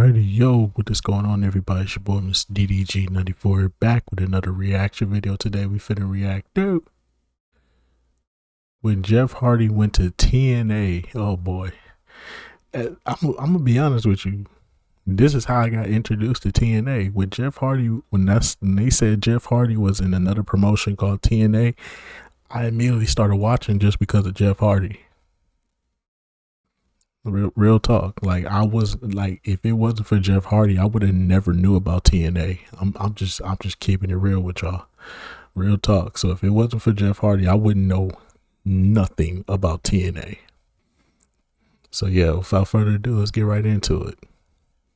Alrighty, yo, what is going on, everybody? It's your boy, Mr. DDG94, back with another reaction video. Today, we finna react to when Jeff Hardy went to TNA. Oh boy, I'm gonna be honest with you. This is how I got introduced to TNA with Jeff Hardy. When they said Jeff Hardy was in another promotion called TNA, I immediately started watching just because of Jeff Hardy. Real talk. Like, I was like, if it wasn't for Jeff Hardy, I would have never knew about TNA. I'm just keeping it real with y'all. Real talk. So if it wasn't for Jeff Hardy, I wouldn't know nothing about TNA. So yeah, without further ado, let's get right into it.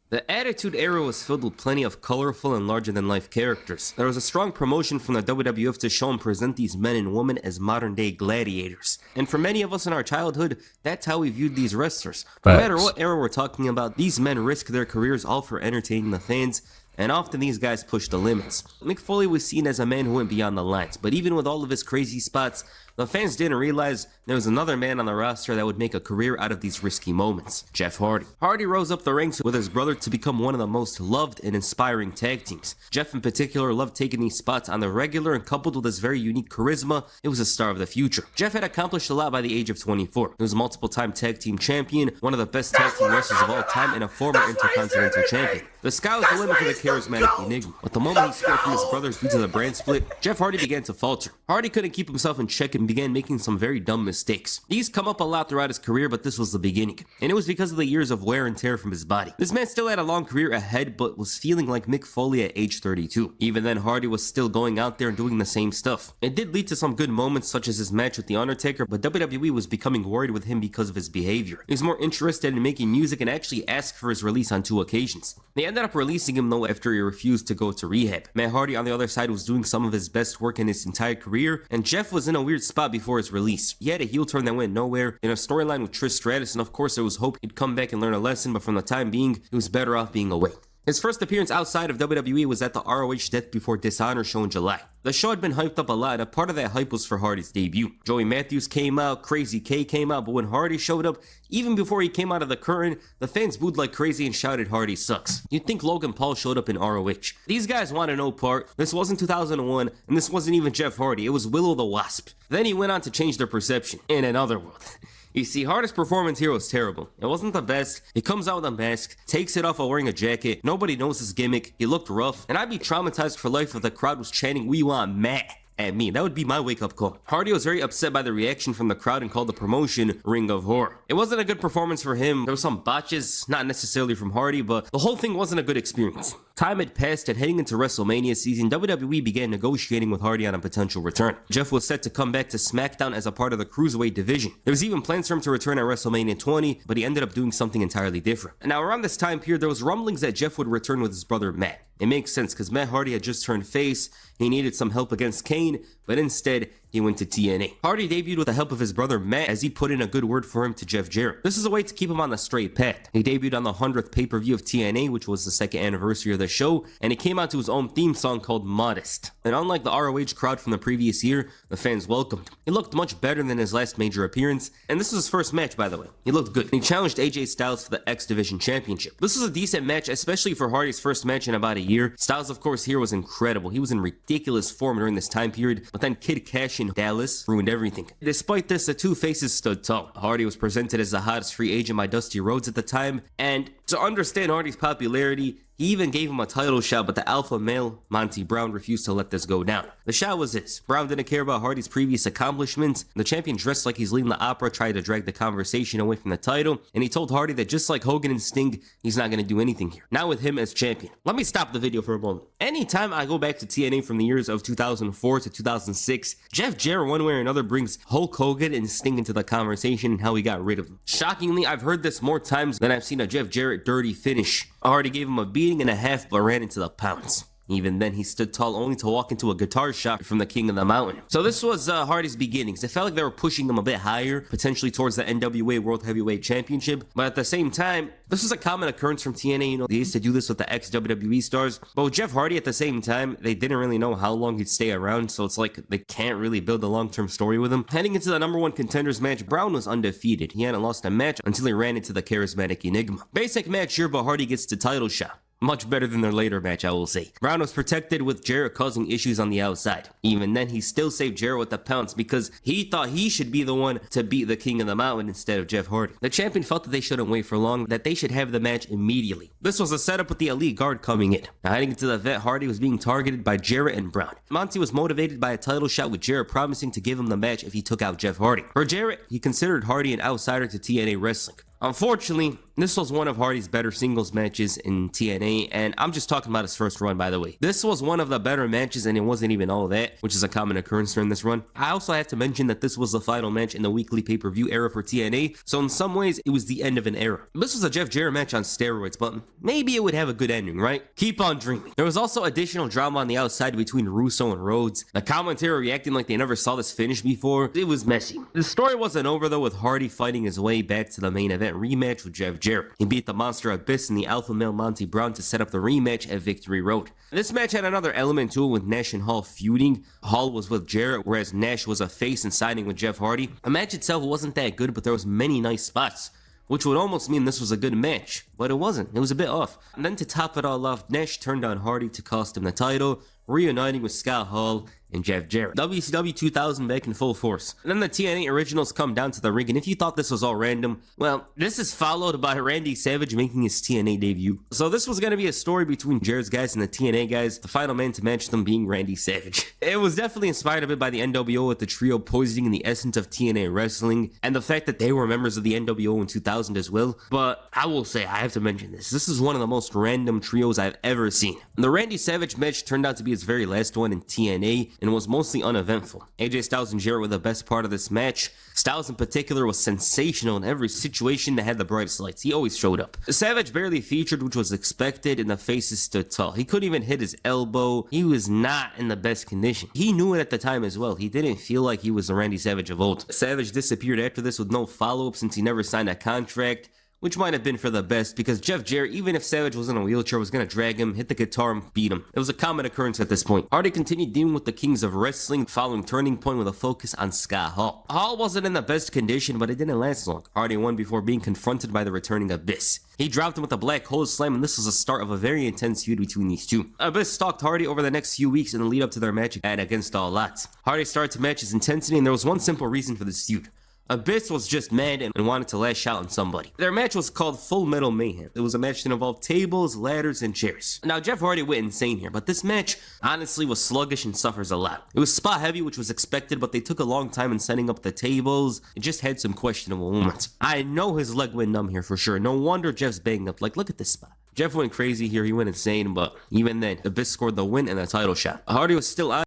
The Attitude Era was filled with plenty of colorful and larger-than-life characters. There was a strong promotion from the WWF to show and present these men and women as modern-day gladiators. And for many of us in our childhood, that's how we viewed these wrestlers. No matter what era we're talking about, these men risk their careers all for entertaining the fans, and often these guys push the limits. Mick Foley was seen as a man who went beyond the lines, but even with all of his crazy spots, the fans didn't realize there was another man on the roster that would make a career out of these risky moments: Jeff Hardy. Hardy rose up the ranks with his brother to become one of the most loved and inspiring tag teams. Jeff in particular loved taking these spots on the regular, and coupled with his very unique charisma, it was a star of the future. Jeff had accomplished a lot by the age of 24. He was a multiple-time tag team champion, one of the best tag team wrestlers of all time, and a former Intercontinental champion. The sky was the limit for the charismatic enigma, but the moment he split from his brother due to the brand split, Jeff Hardy began to falter. Hardy couldn't keep himself in check and began making some very dumb mistakes. These come up a lot throughout his career, but this was the beginning, and it was because of the years of wear and tear from his body. This man still had a long career ahead, but was feeling like Mick Foley at age 32. Even then, Hardy was still going out there and doing the same stuff. It did lead to some good moments, such as his match with The Undertaker, but WWE was becoming worried with him because of his behavior. He was more interested in making music and actually asked for his release on 2 occasions. They ended up releasing him though after he refused to go to rehab. Matt Hardy on the other side was doing some of his best work in his entire career, and Jeff was in a weird spot before his release. He had a heel turn that went nowhere, in a storyline with Trish Stratus, and of course there was hope he'd come back and learn a lesson, but from the time being, he was better off being away. His first appearance outside of WWE was at the ROH Death Before Dishonor show in July. The show had been hyped up a lot, and a part of that hype was for Hardy's debut. Joey Matthews came out, Crazy K came out, but when Hardy showed up, even before he came out of the curtain, the fans booed like crazy and shouted, "Hardy sucks." You'd think Logan Paul showed up in ROH. These guys wanted no part. This wasn't 2001, and this wasn't even Jeff Hardy. It was Will-O the Wasp. Then he went on to change their perception in another world. You see, Hardy's performance here was terrible. It wasn't the best. He comes out with a mask, takes it off while wearing a jacket. Nobody knows his gimmick. He looked rough, and I'd be traumatized for life if the crowd was chanting, "We want Matt" at me. That would be my wake-up call. Hardy was very upset by the reaction from the crowd and called the promotion Ring of Horror. It wasn't a good performance for him. There were some botches, not necessarily from Hardy, but the whole thing wasn't a good experience. Time had passed, and heading into WrestleMania season, WWE began negotiating with Hardy on a potential return. Jeff was set to come back to SmackDown as a part of the Cruiserweight division. There was even plans for him to return at WrestleMania 20, but he ended up doing something entirely different. And now around this time period, there was rumblings that Jeff would return with his brother Matt. It makes sense because Matt Hardy had just turned face, he needed some help against Kane, but instead, he went to TNA. Hardy debuted with the help of his brother Matt as he put in a good word for him to Jeff Jarrett. This is a way to keep him on the straight path. He debuted on the 100th pay-per-view of TNA, which was the 2nd anniversary of the show, and he came out to his own theme song called Modest. And unlike the ROH crowd from the previous year, the fans welcomed him. He looked much better than his last major appearance, and this was his first match, by the way. He looked good. He challenged AJ Styles for the X Division Championship. This was a decent match, especially for Hardy's first match in about a year. Styles, of course, here was incredible. He was in ridiculous form during this time period, but then Kid Cash in Dallas ruined everything. Despite this, the two faces stood tall. Hardy was presented as the hottest free agent by Dusty Rhodes at the time, and to understand Hardy's popularity, he even gave him a title shot, but the alpha male, Monty Brown, refused to let this go down. The shot was this: Brown didn't care about Hardy's previous accomplishments. The champion dressed like he's leading the opera, tried to drag the conversation away from the title, and he told Hardy that just like Hogan and Sting, he's not going to do anything here. Not with him as champion. Let me stop the video for a moment. Anytime I go back to TNA from the years of 2004 to 2006, Jeff Jarrett one way or another brings Hulk Hogan and Sting into the conversation and how he got rid of them. Shockingly, I've heard this more times than I've seen a Jeff Jarrett dirty finish. Hardy gave him a beating and a half, but ran into the pounds. Even then, he stood tall only to walk into a guitar shop from the King of the Mountain. So this was Hardy's beginnings. It felt like they were pushing him a bit higher, potentially towards the NWA World Heavyweight Championship. But at the same time, this was a common occurrence from TNA. You know, they used to do this with the ex-WWE stars. But with Jeff Hardy at the same time, they didn't really know how long he'd stay around. So it's like they can't really build a long-term story with him. Heading into the number one contenders match, Brown was undefeated. He hadn't lost a match until he ran into the charismatic Enigma. Basic match here, but Hardy gets the title shot. Much better than their later match, I will say. Brown was protected with Jarrett causing issues on the outside. Even then, he still saved Jarrett with the pounce because he thought he should be the one to beat the King of the Mountain instead of Jeff Hardy. The champion felt that they shouldn't wait for long, that they should have the match immediately. This was a setup with the Elite Guard coming in. Now, heading into the vet, Hardy was being targeted by Jarrett and Brown. Monty was motivated by a title shot with Jarrett promising to give him the match if he took out Jeff Hardy. For Jarrett, he considered Hardy an outsider to TNA wrestling. Unfortunately, this was one of Hardy's better singles matches in TNA, and I'm just talking about his first run, by the way. This was one of the better matches, and it wasn't even all that, which is a common occurrence during this run. I also have to mention that this was the final match in the weekly pay-per-view era for TNA, so in some ways, it was the end of an era. This was a Jeff Jarrett match on steroids, but maybe it would have a good ending, right? Keep on dreaming. There was also additional drama on the outside between Russo and Rhodes. The commentary reacting like they never saw this finish before. It was messy. The story wasn't over, though, with Hardy fighting his way back to the main event rematch with Jeff Jarrett. He beat the Monster Abyss and the Alpha Male Monty Brown to set up the rematch at Victory Road. This match had another element to it with Nash and Hall feuding. Hall was with Jarrett, whereas Nash was a face and siding with Jeff Hardy. The match itself wasn't that good, but there was many nice spots, which would almost mean this was a good match, but it wasn't. It was a bit off. And then to top it all off, Nash turned on Hardy to cost him the title, reuniting with Scott Hall and Jeff Jarrett. WCW 2000 back in full force. And then the TNA originals come down to the ring, and if you thought this was all random, well, this is followed by Randy Savage making his TNA debut. So this was going to be a story between Jarrett's guys and the TNA guys, the final man to match them being Randy Savage. It was definitely inspired a bit by the NWO with the trio poisoning the essence of TNA wrestling, and the fact that they were members of the NWO in 2000 as well. But I will say, I have to mention this. This is one of the most random trios I've ever seen. The Randy Savage match turned out to be his very last one in TNA, and was mostly uneventful. AJ Styles and Jarrett were the best part of this match. Styles in particular was sensational in every situation that had the brightest lights. He always showed up. Savage barely featured, which was expected, and the faces stood tall. He couldn't even hit his elbow. He was not in the best condition. He knew it at the time as well. He didn't feel like he was the Randy Savage of old. Savage disappeared after this with no follow-up since he never signed a contract, which might have been for the best because Jeff Jarrett, even if Savage was in a wheelchair, was going to drag him, hit the guitar, and beat him. It was a common occurrence at this point. Hardy continued dealing with the Kings of Wrestling following Turning Point with a focus on Scott Hall. Hall wasn't in the best condition, but it didn't last long. Hardy won before being confronted by the returning Abyss. He dropped him with a black hole slam, and this was the start of a very intense feud between these two. Abyss stalked Hardy over the next few weeks in the lead up to their match at Against All Odds. Hardy started to match his intensity, and there was one simple reason for this feud. Abyss was just mad and wanted to lash out on somebody. Their match was called Full Metal Mayhem. It was a match that involved tables, ladders, and chairs. Now, Jeff Hardy went insane here, but this match honestly was sluggish and suffers a lot. It was spot heavy, which was expected, but they took a long time in setting up the tables. It just had some questionable moments. I know his leg went numb here for sure. No wonder Jeff's banged up. Like, look at this spot. Jeff went crazy here. He went insane, but even then, Abyss scored the win and the title shot. Hardy was still on.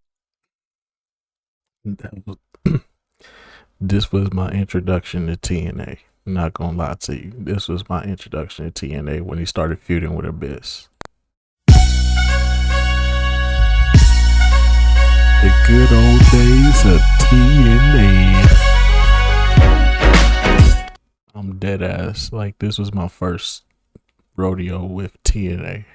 This was my introduction to TNA. I'm not gonna lie to you. This was my introduction to TNA when he started feuding with Abyss. The good old days of TNA. I'm dead ass. Like, this was my first rodeo with TNA.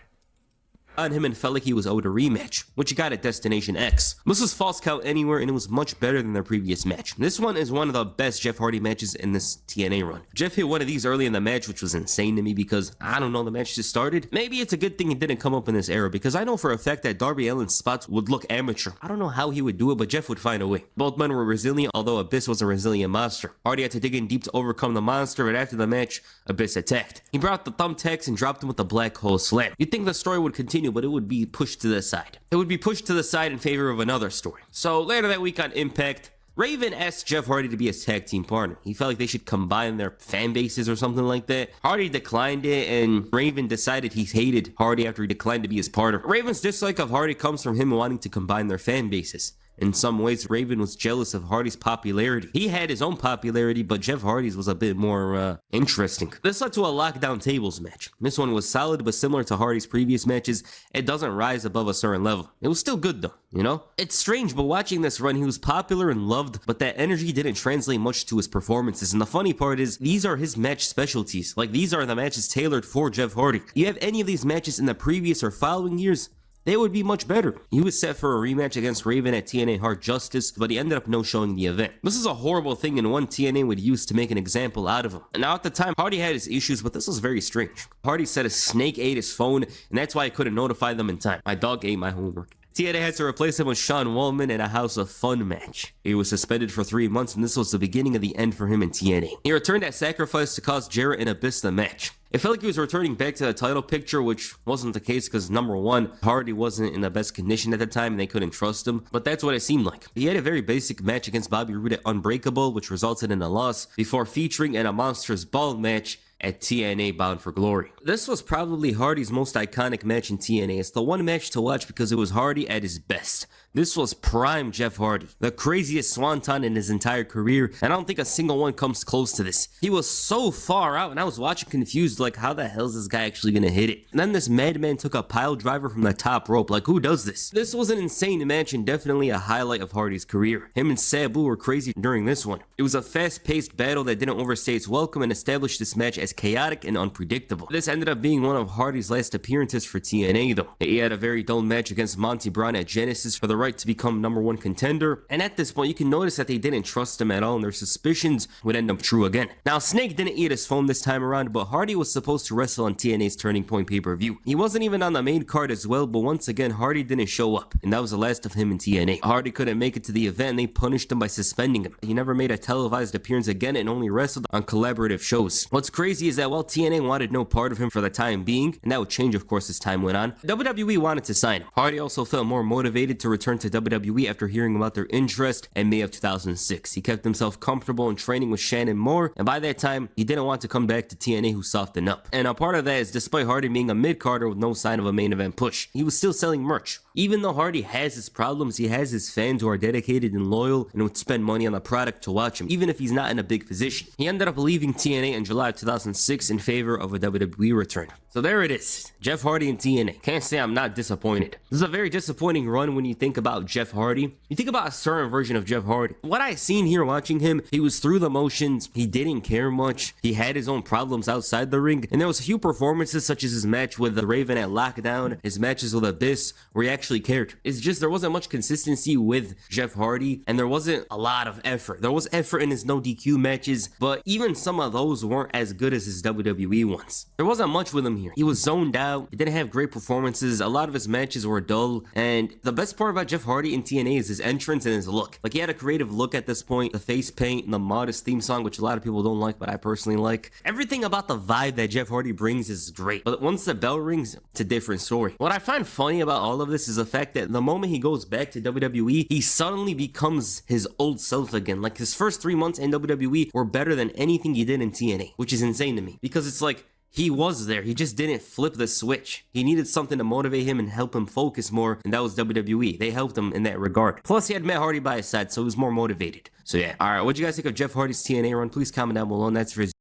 On him and felt like he was owed a rematch, which he got at Destination X. This was False Count Anywhere, and it was much better than their previous match. This one is one of the best Jeff Hardy matches in this TNA run. Jeff hit one of these early in the match, which was insane to me because, I don't know, the match just started. Maybe it's a good thing it didn't come up in this era because I know for a fact that Darby Allin's spots would look amateur. I don't know how he would do it, but Jeff would find a way. Both men were resilient, although Abyss was a resilient monster. Hardy had to dig in deep to overcome the monster, and after the match, Abyss attacked. He brought the thumbtacks and dropped him with a black hole slam. You'd think the story would continue, but it would be pushed to the side. It would be pushed to the side in favor of another story. So later that week on Impact, Raven asked Jeff Hardy to be his tag team partner. He felt like they should combine their fan bases or something like that. Hardy declined it, and Raven decided he hated Hardy after he declined to be his partner. Raven's dislike of Hardy comes from him wanting to combine their fan bases. In some ways, Raven was jealous of Hardy's popularity. He had his own popularity, but Jeff Hardy's was a bit more interesting. This led to a lockdown tables match. This one was solid, but similar to Hardy's previous matches, it doesn't rise above a certain level. It was still good though, you know? It's strange, but watching this run, he was popular and loved, but that energy didn't translate much to his performances. And the funny part is, these are his match specialties. Like, these are the matches tailored for Jeff Hardy. You have any of these matches in the previous or following years, they would be much better. He was set for a rematch against Raven at TNA Hard Justice, but he ended up no-showing the event. This is a horrible thing and one TNA would use to make an example out of him. And now at the time, Hardy had his issues, but this was very strange. Hardy said a snake ate his phone, and that's why I couldn't notify them in time. My dog ate my homework. TNA had to replace him with Sean Wallman in a House of Fun match. He was suspended for 3 months, and this was the beginning of the end for him in TNA. He returned at Sacrifice to cause Jarrett and Abyss the match. It felt like he was returning back to the title picture, which wasn't the case because number one, Hardy wasn't in the best condition at the time and they couldn't trust him, but that's what it seemed like. He had a very basic match against Bobby Roode at Unbreakable, which resulted in a loss, before featuring in a Monsters Ball match at TNA Bound for Glory. This was probably Hardy's most iconic match in TNA. It's the one match to watch because it was Hardy at his best. This was prime Jeff Hardy, the craziest swanton in his entire career, and I don't think a single one comes close to this. He was so far out, and I was watching confused, like, how the hell is this guy actually gonna hit it? And then this madman took a pile driver from the top rope. Like, who does this? This was an insane match and definitely a highlight of Hardy's career. Him and Sabu were crazy during this one. It was a fast-paced battle that didn't overstay its welcome and established this match as chaotic and unpredictable. This ended up being one of Hardy's last appearances for TNA though. He had a very dull match against Monty Brown at Genesis for the right to become #1 contender, and at this point you can notice that they didn't trust him at all and their suspicions would end up true again. Now Snake didn't eat his phone this time around, but Hardy was supposed to wrestle on TNA's Turning Point pay-per-view. He wasn't even on the main card as well, but once again Hardy didn't show up, and that was the last of him in TNA. Hardy couldn't make it to the event and they punished him by suspending him. He never made a televised appearance again and only wrestled on collaborative shows. What's crazy is that while TNA wanted no part of him for the time being, and that would change of course as time went on, WWE wanted to sign him. Hardy also felt more motivated to return to WWE after hearing about their interest in May of 2006. He kept himself comfortable in training with Shannon Moore, and by that time, he didn't want to come back to TNA who softened up. And a part of that is despite Hardy being a mid-carder with no sign of a main event push, he was still selling merch. Even though Hardy has his problems, he has his fans who are dedicated and loyal and would spend money on the product to watch him, even if he's not in a big position. He ended up leaving TNA in July of 2006 in favor of a WWE return. So there it is, Jeff Hardy and TNA. Can't say I'm not disappointed. This is a very disappointing run when you think about Jeff Hardy. You think about a certain version of Jeff Hardy. What I seen here watching him, he was through the motions, he didn't care much, he had his own problems outside the ring, and there was a few performances such as his match with the Raven at Lockdown, his matches with Abyss, where he actually cared. It's just there wasn't much consistency with Jeff Hardy, and there wasn't a lot of effort. There was effort in his no DQ matches, but even some of those weren't as good as his WWE ones. There wasn't much with him here. He was zoned out, he didn't have great performances, a lot of his matches were dull, and the best part about Jeff Hardy in TNA is his entrance and his look. Like, he had a creative look at this point, the face paint and the modest theme song, which a lot of people don't like, but I personally like. Everything about the vibe that Jeff Hardy brings is great, but once the bell rings, it's a different story. What I find funny about all of this is the fact that the moment he goes back to WWE, he suddenly becomes his old self again. Like, his first 3 months in WWE were better than anything he did in TNA, which is insane to me, because it's like, he was there, he just didn't flip the switch. He needed something to motivate him and help him focus more, and that was WWE. They helped him in that regard. Plus, he had Matt Hardy by his side, so he was more motivated. So yeah. Alright, what'd you guys think of Jeff Hardy's TNA run? Please comment down below, and that's for his.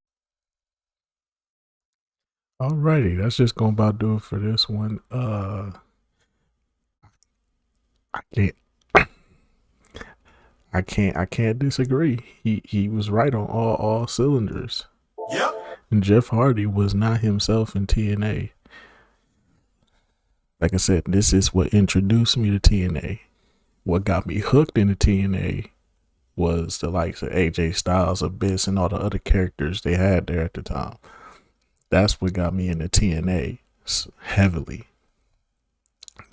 Alrighty, that's just gonna about do it for this one. I can't disagree. He was right on all cylinders. Yep. And Jeff Hardy was not himself in TNA. Like I said, this is what introduced me to TNA. What got me hooked into TNA was the likes of AJ Styles, Abyss, and all the other characters they had there at the time. That's what got me into TNA heavily.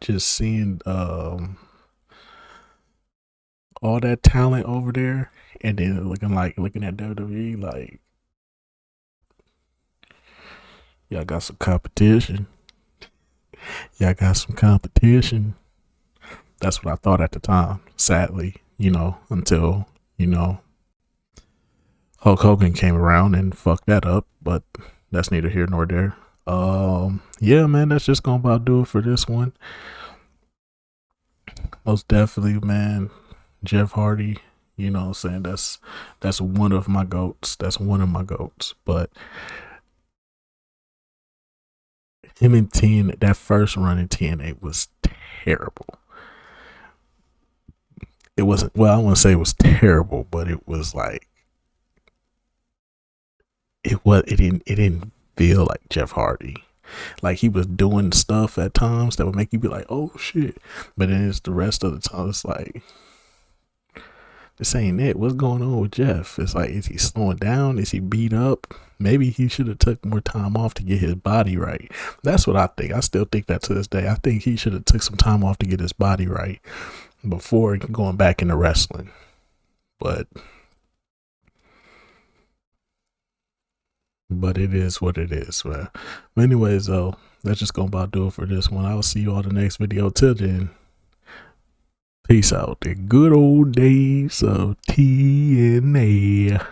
Just seeing all that talent over there, and then looking at WWE like, y'all got some competition. Y'all got some competition. That's what I thought at the time. Sadly, until, Hulk Hogan came around and fucked that up, but that's neither here nor there. Yeah, man, that's just gonna about do it for this one. Most definitely, man. Jeff Hardy, you know what I'm saying? That's one of my goats. That's one of my goats. But him in 10, that first run in TNA was terrible. It wasn't, well, I wouldn't say it was terrible, but it was like, it didn't feel like Jeff Hardy. Like he was doing stuff at times that would make you be like, oh shit. But then it's the rest of the time, it's like, this ain't it. What's going on with Jeff? It's like, is he slowing down? Is he beat up? Maybe he should have took more time off to get his body right. That's what I think. I still think that to this day. I think he should have took some time off to get his body right before going back into wrestling. But it is what it is, man. But anyways, though, that's just gonna about do it for this one. I'll see you all the next video. Till then, peace out. The good old days of TNA.